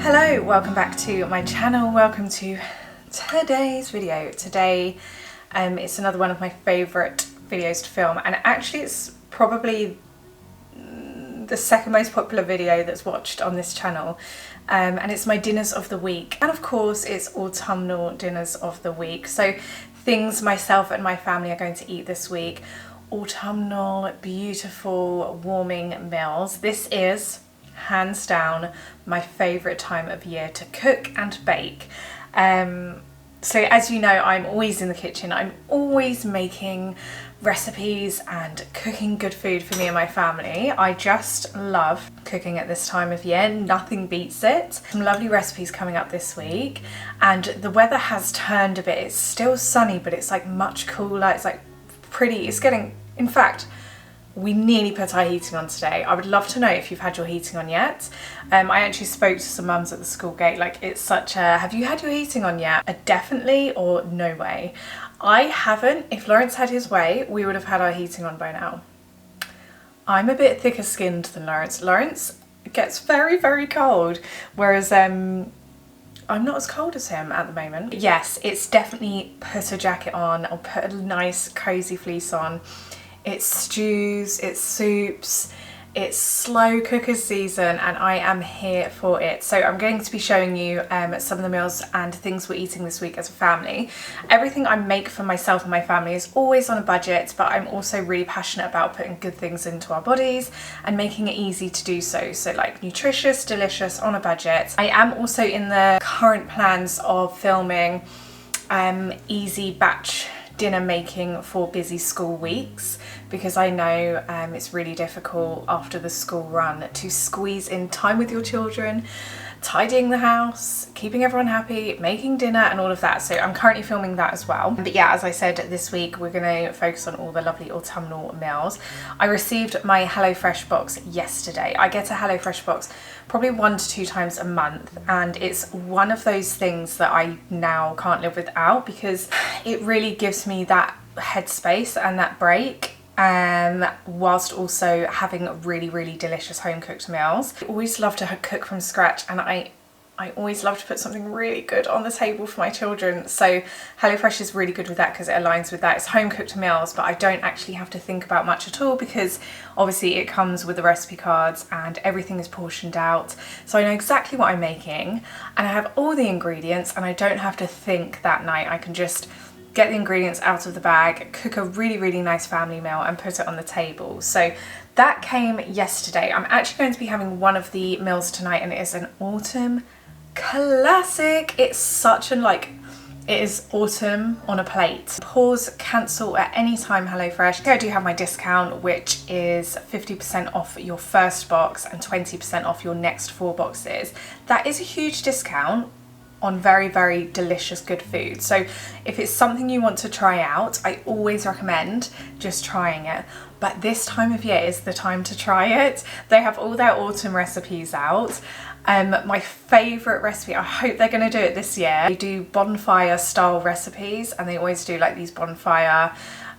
Hello, welcome back to my channel. Welcome to today's video. Today it's another one of my favourite videos to film, and actually it's probably the second most popular video that's watched on this channel, and it's my dinners of the week, and of course it's autumnal dinners of the week, so things myself and my family are going to eat this week. Autumnal, beautiful, warming meals. This is hands down my favourite time of year to cook and bake. So as you know, I'm always in the kitchen. I'm always making recipes and cooking good food for me and my family. I just love cooking at this time of year. Nothing beats it. Some lovely recipes coming up this week, and the weather has turned a bit. It's still sunny, but it's like much cooler. It's like pretty, it's getting, in fact, we nearly put our heating on today. I would love to know if you've had your heating on yet. I actually spoke to some mums at the school gate, like it's such a, have you had your heating on yet? A definitely or no way. I haven't. If Lawrence had his way, we would have had our heating on by now. I'm a bit thicker skinned than Lawrence. Lawrence gets very, very cold, whereas I'm not as cold as him at the moment. Yes, it's definitely put a jacket on or put a nice cozy fleece on. It's stews, it's soups, it's slow cooker season, and I am here for it. So I'm going to be showing you some of the meals and things we're eating this week as a family. Everything I make for myself and my family is always on a budget, but I'm also really passionate about putting good things into our bodies and making it easy to do so. So like nutritious, delicious, on a budget. I am also in the current plans of filming easy batch dinner making for busy school weeks, because I know it's really difficult after the school run to squeeze in time with your children, tidying the house, keeping everyone happy, making dinner and all of that. So I'm currently filming that as well. But yeah, as I said, this week we're going to focus on all the lovely autumnal meals. I received my HelloFresh box yesterday. I get a HelloFresh box probably 1 to 2 times a month, and it's one of those things that I now can't live without, because it really gives me that headspace and that break, whilst also having really, really delicious home cooked meals. I always love to cook from scratch, and I always love to put something really good on the table for my children. So HelloFresh is really good with that because it aligns with that. It's home cooked meals, but I don't actually have to think about much at all, because obviously it comes with the recipe cards and everything is portioned out. So I know exactly what I'm making, and I have all the ingredients, and I don't have to think that night. I can just get the ingredients out of the bag, cook a really, really nice family meal and put it on the table. So that came yesterday. I'm actually going to be having one of the meals tonight, and it is an autumn classic. It's such an it is autumn on a plate. Pause, cancel at any time HelloFresh. I do have my discount, which is 50% off your first box and 20% off your next 4 boxes. That is a huge discount on very, very delicious good food. So if it's something you want to try out, I always recommend just trying it. But this time of year is the time to try it. They have all their autumn recipes out. My favourite recipe, I hope they're going to do it this year. They do bonfire style recipes, and they always do like these bonfire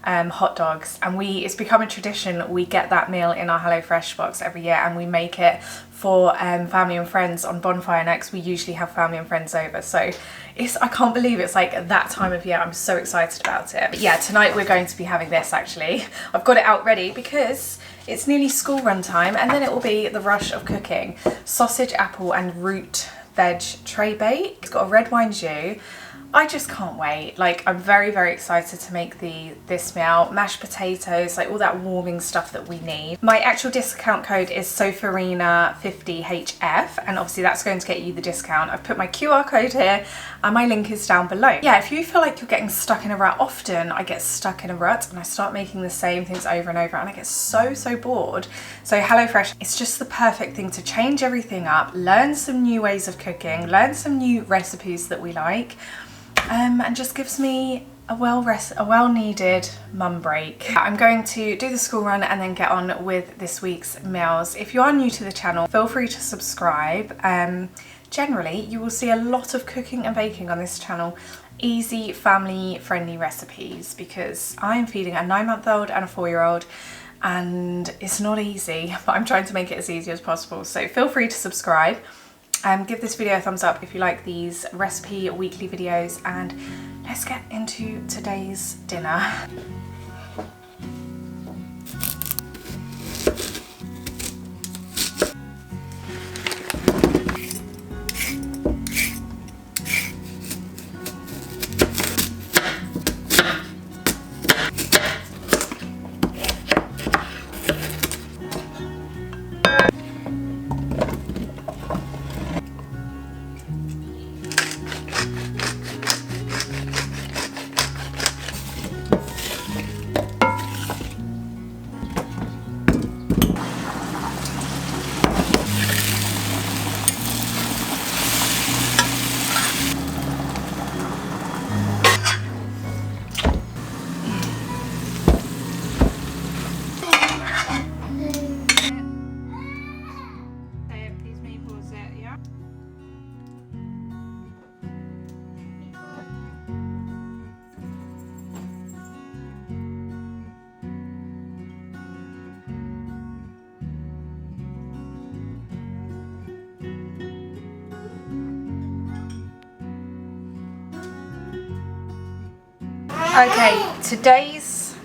hot dogs, and it's become a tradition. We get that meal in our HelloFresh box every year, and we make it for family and friends on bonfire nights. We usually have family and friends over, so I can't believe it's like that time of year. I'm so excited about it. But yeah, tonight we're going to be having this. Actually, I've got it out ready because it's nearly school run time, and then it will be the rush of cooking. Sausage, apple and root veg tray bake. It's got a red wine jus. I just can't wait. Like, I'm very, very excited to make this meal. Mashed potatoes, like all that warming stuff that we need. My actual discount code is Sofarina50HF, and obviously that's going to get you the discount. I've put my QR code here and my link is down below. Yeah, if you feel like you're getting stuck in a rut, often I get stuck in a rut and I start making the same things over and over, and I get so bored. So HelloFresh, it's just the perfect thing to change everything up, learn some new ways of cooking, learn some new recipes that we like, and just gives me a well-needed mum break. I'm going to do the school run and then get on with this week's meals. If you are new to the channel, feel free to subscribe. Generally, you will see a lot of cooking and baking on this channel. Easy, family-friendly recipes, because I am feeding a 9-month-old and a 4-year-old, and it's not easy, but I'm trying to make it as easy as possible. So feel free to subscribe. Give this video a thumbs up if you like these recipe weekly videos, and let's get into today's dinner. Okay, today's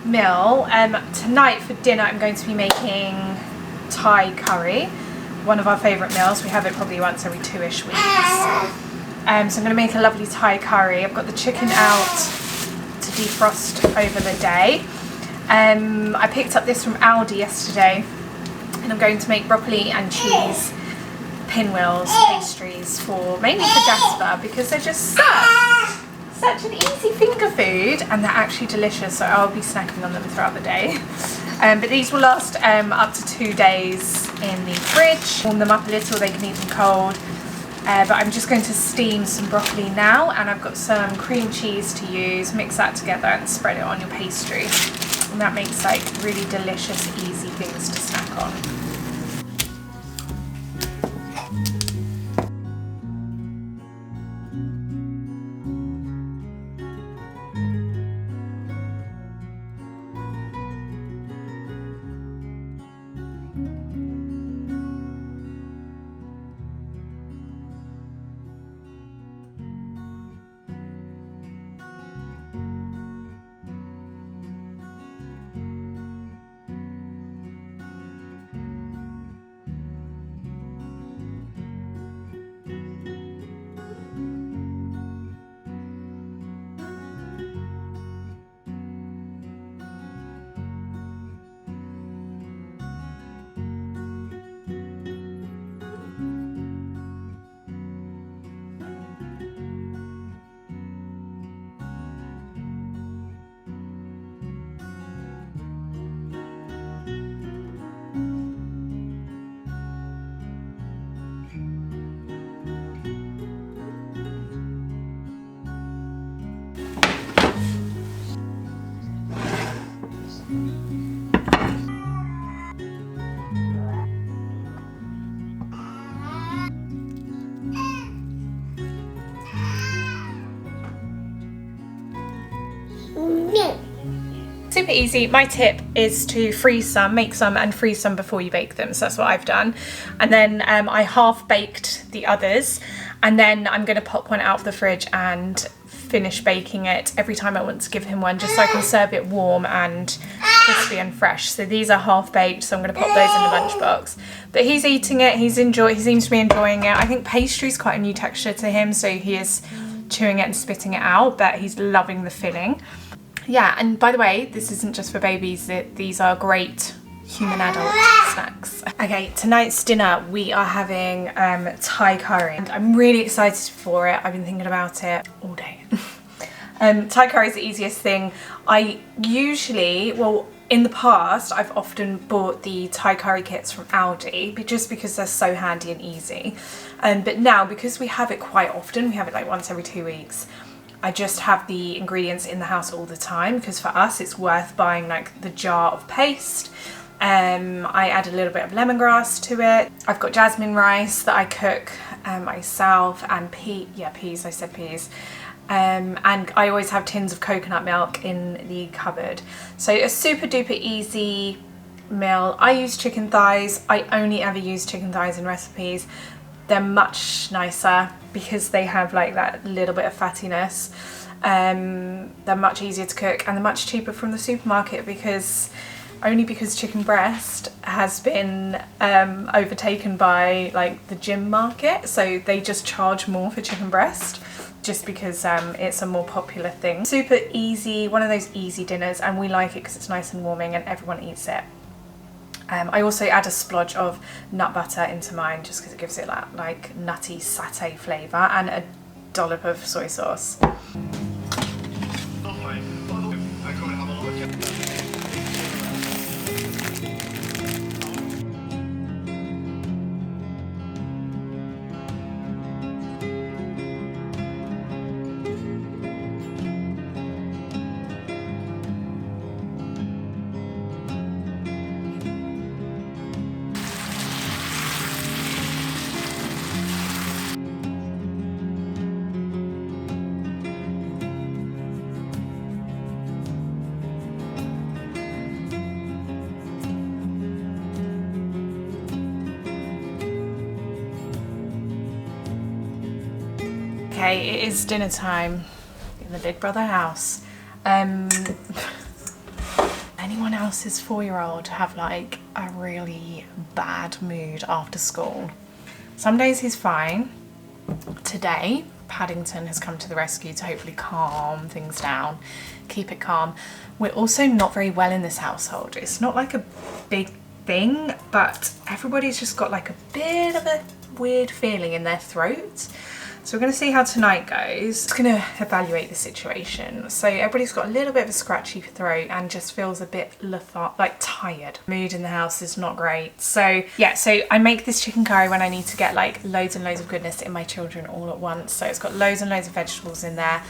meal, tonight for dinner I'm going to be making Thai curry, one of our favourite meals. We have it probably once every 2-ish weeks. So I'm going to make a lovely Thai curry. I've got the chicken out to defrost over the day. I picked up this from Aldi yesterday, and I'm going to make broccoli and cheese pinwheels pastries mainly for Jasper, because they're just such an easy finger food, and they're actually delicious, so I'll be snacking on them throughout the day. But these will last up to 2 days in the fridge. Warm them up a little, they can eat them cold. But I'm just going to steam some broccoli now, and I've got some cream cheese to use. Mix that together and spread it on your pastry. And that makes like really delicious, easy things to snack on. Super easy. My tip is to freeze some, make some and freeze some before you bake them. So that's what I've done. And then I half baked the others, and then I'm going to pop one out of the fridge and finish baking it every time I want to give him one, just so I can serve it warm and crispy and fresh. So these are half baked, so I'm going to pop those in the lunchbox. But he's eating it, he seems to be enjoying it. I think pastry is quite a new texture to him, so he is chewing it and spitting it out, but he's loving the filling. Yeah, and by the way, this isn't just for babies, these are great human adult snacks. Okay, tonight's dinner we are having Thai curry, and I'm really excited for it. I've been thinking about it all day. Thai curry is the easiest thing. I usually, well, in the past I've often bought the Thai curry kits from Aldi just because they're so handy and easy. But now, because we have it quite often, we have it like once every 2 weeks, I just have the ingredients in the house all the time, because for us it's worth buying like the jar of paste. I add a little bit of lemongrass to it. I've got jasmine rice that I cook myself, and peas, I said peas. And I always have tins of coconut milk in the cupboard. So a super duper easy meal. I use chicken thighs. I only ever use chicken thighs in recipes. They're much nicer because they have like that little bit of fattiness. They're much easier to cook, and they're much cheaper from the supermarket because chicken breast has been overtaken by like the gym market, so they just charge more for chicken breast just because it's a more popular thing. Super easy, one of those easy dinners, and we like it because it's nice and warming and everyone eats it. I also add a splodge of nut butter into mine just because it gives it that like nutty satay flavour, and a dollop of soy sauce. Okay, it is dinner time in the Big Brother house. Anyone else's 4-year-old have like a really bad mood after school? Some days he's fine. Today, Paddington has come to the rescue to hopefully calm things down, keep it calm. We're also not very well in this household. It's not like a big thing, but everybody's just got like a bit of a weird feeling in their throat. So we're going to see how tonight goes. Just going to evaluate the situation. So everybody's got a little bit of a scratchy throat and just feels a bit tired. Mood in the house is not great. So yeah, so I make this chicken curry when I need to get like loads and loads of goodness in my children all at once. So it's got loads and loads of vegetables in there.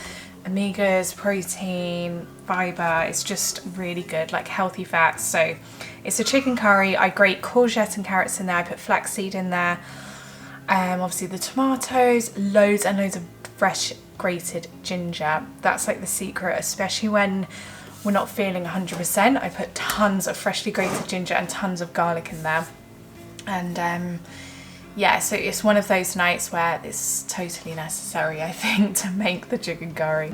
Omegas, protein, fibre. It's just really good, like healthy fats. So it's a chicken curry. I grate courgette and carrots in there. I put flaxseed in there. Obviously the tomatoes, loads and loads of fresh grated ginger. That's like the secret, especially when we're not feeling 100%. I put tons of freshly grated ginger and tons of garlic in there. And yeah, so it's one of those nights where it's totally necessary, I think, to make the chicken curry.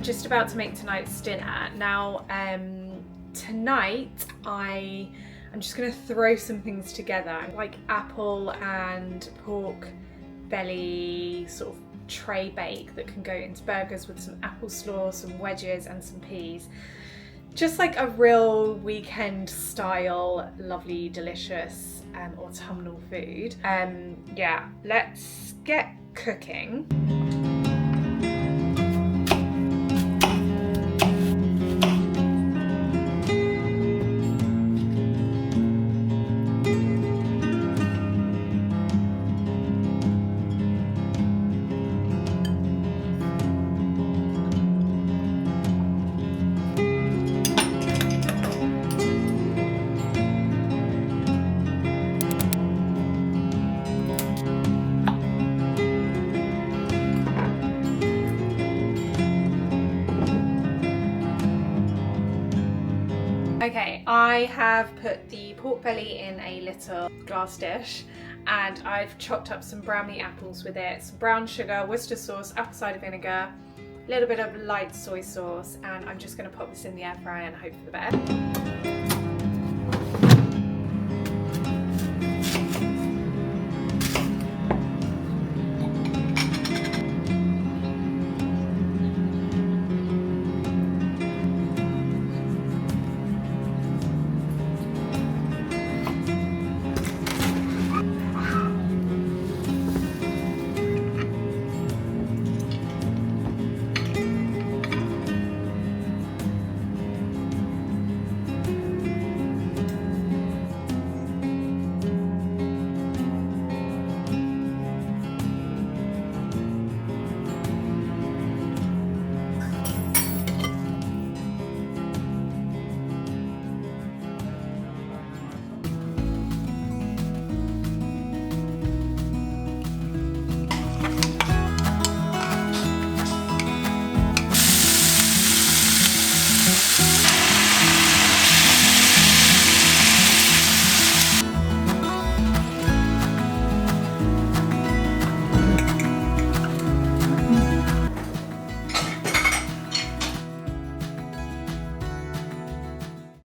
Just about to make tonight's dinner. Now, tonight I'm just gonna throw some things together, like apple and pork belly sort of tray bake that can go into burgers with some apple slaw, some wedges and some peas. Just like a real weekend style, lovely, delicious autumnal food. Yeah, let's get cooking. Okay, I have put the pork belly in a little glass dish, and I've chopped up some brown meat apples with it, some brown sugar, Worcester sauce, apple cider vinegar, a little bit of light soy sauce, and I'm just going to pop this in the air fryer and hope for the best.